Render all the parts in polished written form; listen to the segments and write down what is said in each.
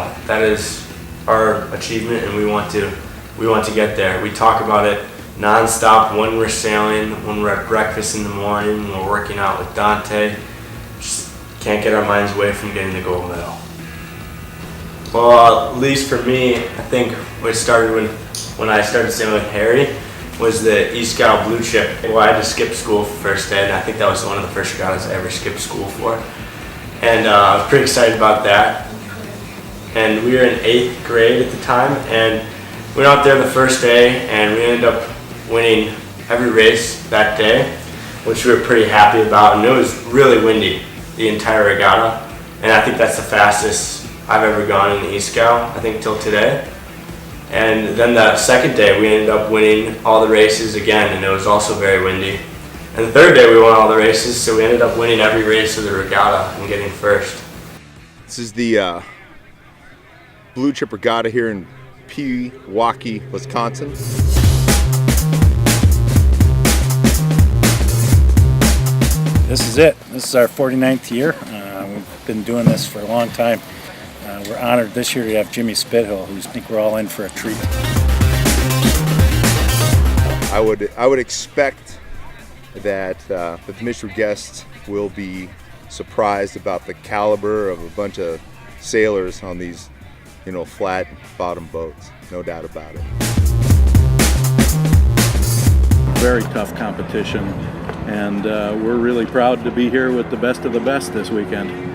medal. That is our achievement, and we want to get there. We talk about it nonstop when we're sailing, when we're at breakfast in the morning, when we're working out with Dante. Just can't get our minds away from getting the gold medal. Well, at least for me, I think it started when I started sailing with Harry, was the E-Scout Blue Chip. Well, I had to skip school for first day, and I think that was one of the first regattas I ever skipped school for. And I was pretty excited about that. And we were in 8th grade at the time, and we went out there the first day, and we ended up winning every race that day, which we were pretty happy about. And it was really windy the entire regatta, and I think that's the fastest I've ever gone in the E-Scout, I think, till today. And then the second day, we ended up winning all the races again, and it was also very windy. And the third day, we won all the races, so we ended up winning every race of the regatta and getting first. This is the Blue Chip Regatta here in Pewaukee, Wisconsin. This is it. This is our 49th year. We've been doing this for a long time. We're honored this year to have Jimmy Spithill, who I think we're all in for a treat. I would expect that the mystery guests will be surprised about the caliber of a bunch of sailors on these, flat bottom boats. No doubt about it. Very tough competition, and we're really proud to be here with the best of the best this weekend.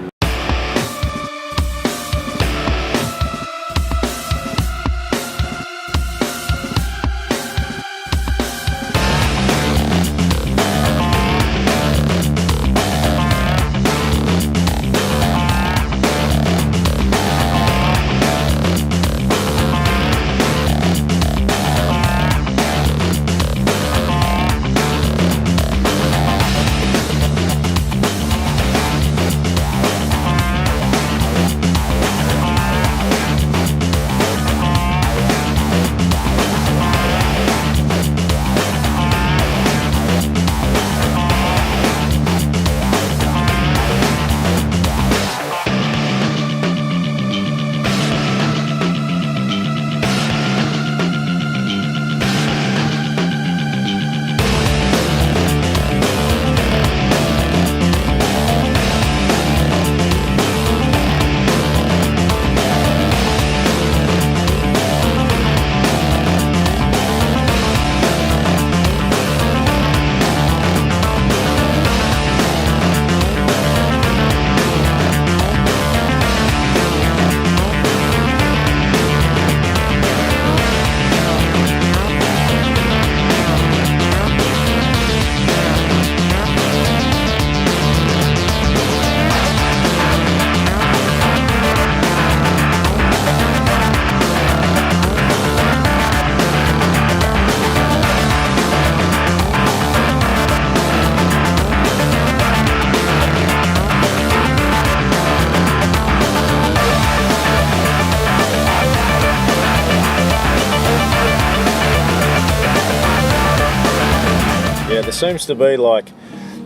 There seems to be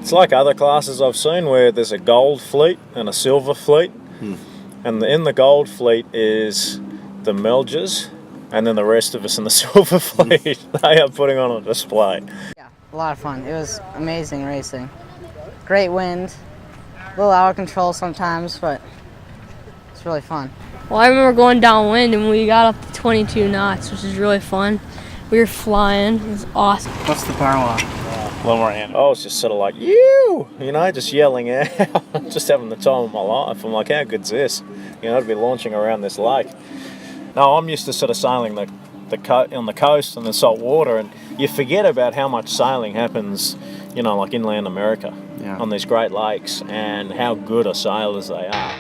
it's like other classes I've seen where there's a gold fleet and a silver fleet, and in the gold fleet is the Melges, and then the rest of us in the silver fleet, they are putting on a display. Yeah, a lot of fun. It was amazing racing. Great wind, a little out of control sometimes, but it's really fun. Well, I remember going downwind and we got up to 22 knots, which is really fun. We were flying. It was awesome. What's the bar walk? A little more hand. I was just sort of like, you know, just yelling out, just having the time of my life. I'm like, how good's this? You know, to be launching around this lake. No, I'm used to sort of sailing on the coast and the salt water, and you forget about how much sailing happens, you know, like inland America, on these great lakes, and how good a sailors they are.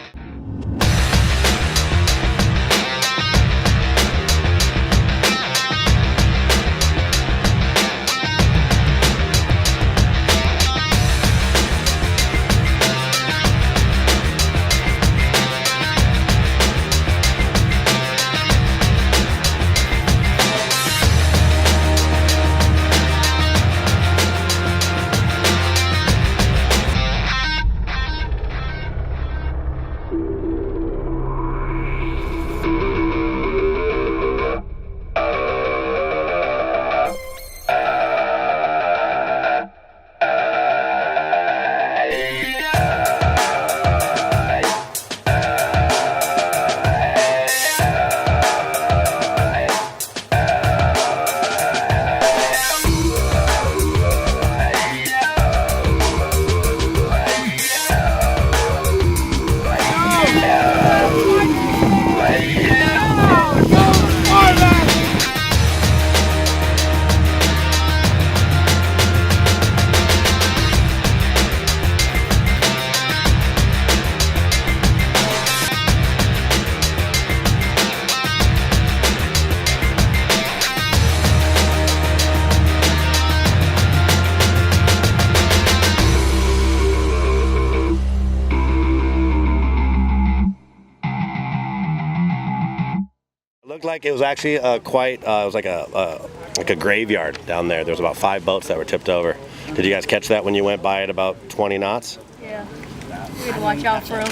Looked like it was actually it was like a graveyard down there. There was about 5 boats that were tipped over. Did you guys catch that when you went by at about 20 knots? Yeah. We had to watch out for them.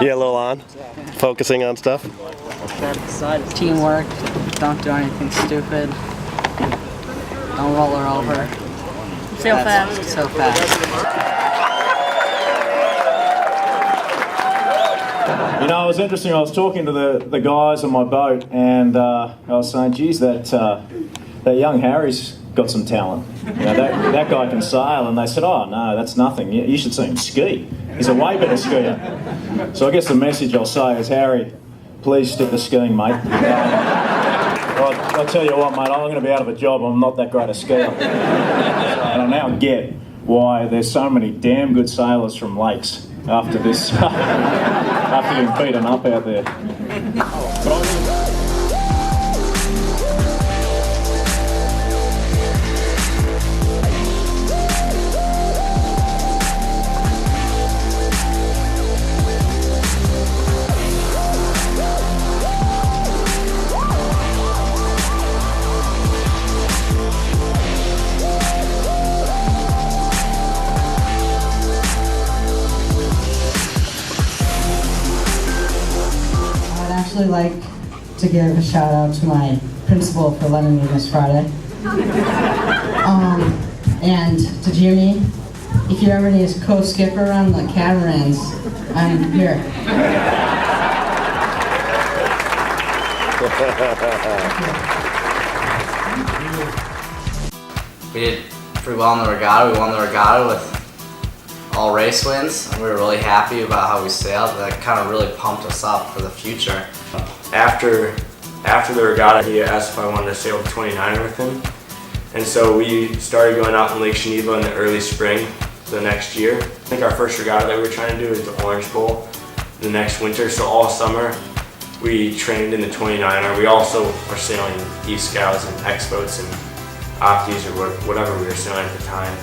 Yeah, a little on, focusing on stuff. Teamwork. Don't do anything stupid. Don't roll her over. Sail fast. So fast. You know, it was interesting. I was talking to the guys on my boat, and I was saying, geez, that young Harry's got some talent. You know, that guy can sail. And they said, oh, no, that's nothing. You should see him ski. He's a way better skier. So I guess the message I'll say is, Harry, please stick to skiing, mate. I'll tell you what, mate, I'm going to be out of a job. I'm not that great a skier. And I now get why there's so many damn good sailors from lakes after this, after getting beaten up out there. I'd actually like to give a shout out to my principal for letting me this Friday. And to Jimmy, if you ever need a co-skipper on the catamarans, I'm here. We did pretty well in the regatta. We won the regatta with all race wins, and we were really happy about how we sailed. That kind of really pumped us up for the future. After the regatta, he asked if I wanted to sail the 29er with him. And so we started going out in Lake Geneva in the early spring the next year. I think our first regatta that we were trying to do is the Orange Bowl the next winter. So all summer we trained in the 29er. We also were sailing East Scows and X-boats and Opties or whatever we were sailing at the time.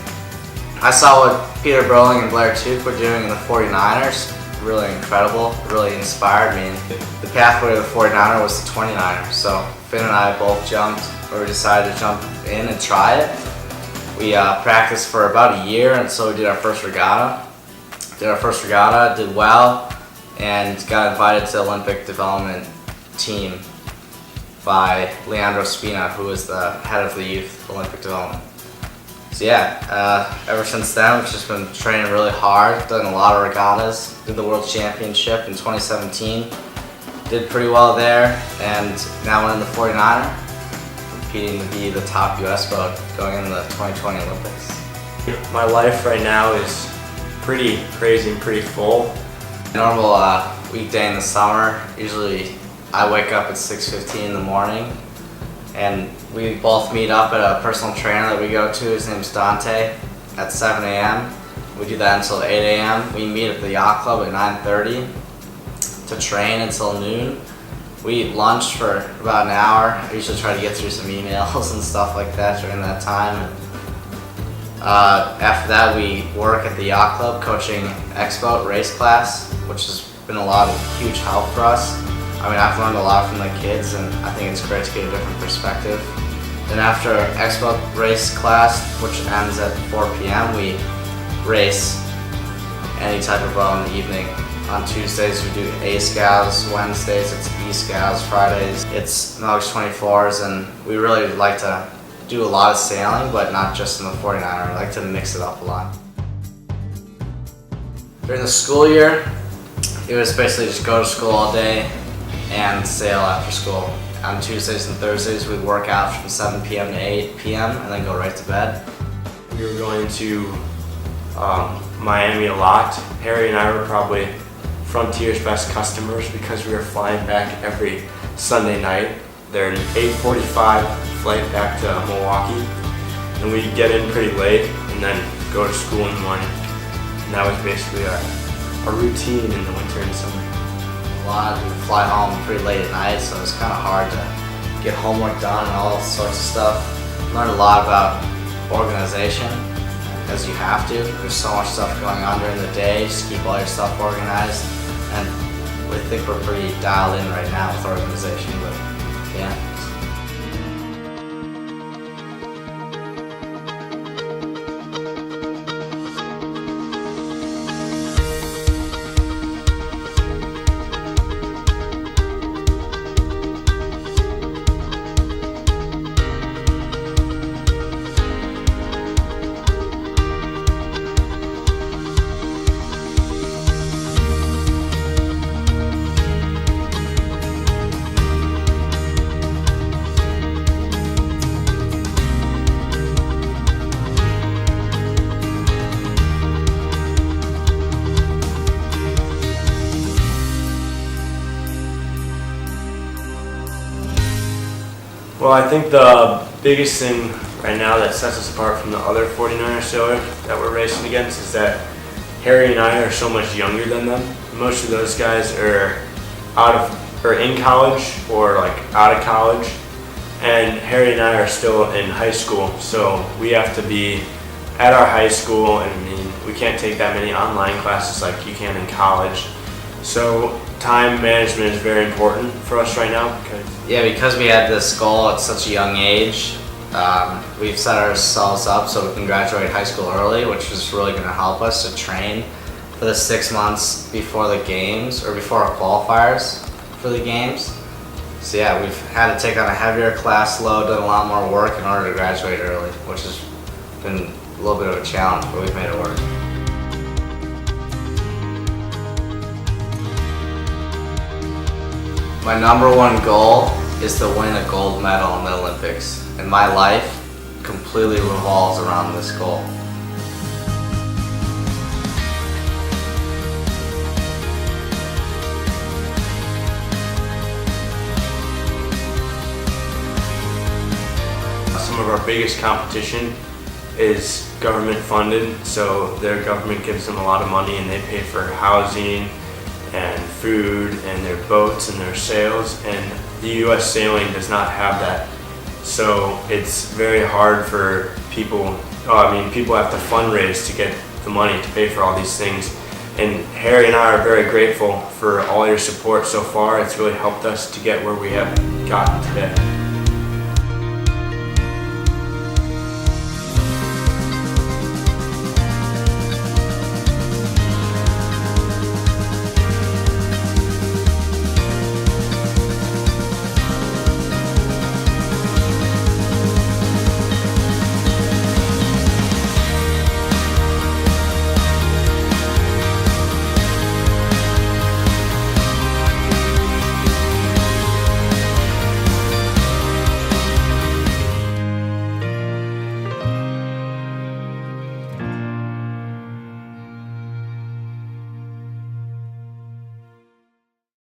I saw what Peter Broling and Blair Tuke were doing in the 49ers. Really incredible, really inspired me. The pathway to the 49er was the 29er. So Finn and I both jumped, or we decided to jump in and try it. We practiced for about a year, and so we did our first regatta. Did well, and got invited to the Olympic development team by Leandro Spina, who was the head of the youth Olympic development. So yeah, ever since then we've just been training really hard, done a lot of regattas, did the World Championship in 2017, did pretty well there, and now we're in the 49er, competing to be the top US boat going into the 2020 Olympics. My life right now is pretty crazy and pretty full. Normal weekday in the summer, usually I wake up at 6:15 in the morning, and we both meet up at a personal trainer that we go to. His name's Dante, at 7 a.m. We do that until 8 a.m. We meet at the yacht club at 9:30 to train until noon. We eat lunch for about an hour. I usually try to get through some emails and stuff like that during that time. And, after that, we work at the yacht club coaching X-boat race class, which has been a lot of huge help for us. I mean, I've learned a lot from the kids, and I think it's great to get a different perspective. Then after X-boat race class, which ends at 4 p.m., we race any type of boat in the evening. On Tuesdays, we do A Scows, Wednesdays it's B Scows, Fridays it's Melges 24s, and we really like to do a lot of sailing, but not just in the 49er. We like to mix it up a lot. During the school year, it was basically just go to school all day and sail after school. On Tuesdays and Thursdays, we'd work out from 7 p.m. to 8 p.m. and then go right to bed. We were going to Miami a lot. Harry and I were probably Frontier's best customers because we were flying back every Sunday night. They're an 8:45 flight back to Milwaukee, and we'd get in pretty late and then go to school in the morning. And that was basically our routine in the winter and summer. A lot of people fly home pretty late at night, so it's kind of hard to get homework done and all sorts of stuff. Learned a lot about organization, because you have to. There's so much stuff going on during the day, just keep all your stuff organized. And I think we're pretty dialed in right now with our organization, but yeah. Well, I think the biggest thing right now that sets us apart from the other 49er sailor that we're racing against is that Harry and I are so much younger than them. Most of those guys are in college or like out of college, and Harry and I are still in high school, so we have to be at our high school, and I mean, we can't take that many online classes like you can in college. So time management is very important for us right now because we had this goal at such a young age. We've set ourselves up so we can graduate high school early, which is really going to help us to train for the 6 months before the games or before our qualifiers for the games. So yeah, we've had to take on a heavier class load, done a lot more work in order to graduate early, which has been a little bit of a challenge, but we've made it work. My #1 goal is to win a gold medal in the Olympics, and my life completely revolves around this goal. Some of our biggest competition is government funded, so their government gives them a lot of money and they pay for housing and food and their boats and their sails, and the U.S. sailing does not have that. So it's very hard for people. People have to fundraise to get the money to pay for all these things. And Harry and I are very grateful for all your support so far. It's really helped us to get where we have gotten today.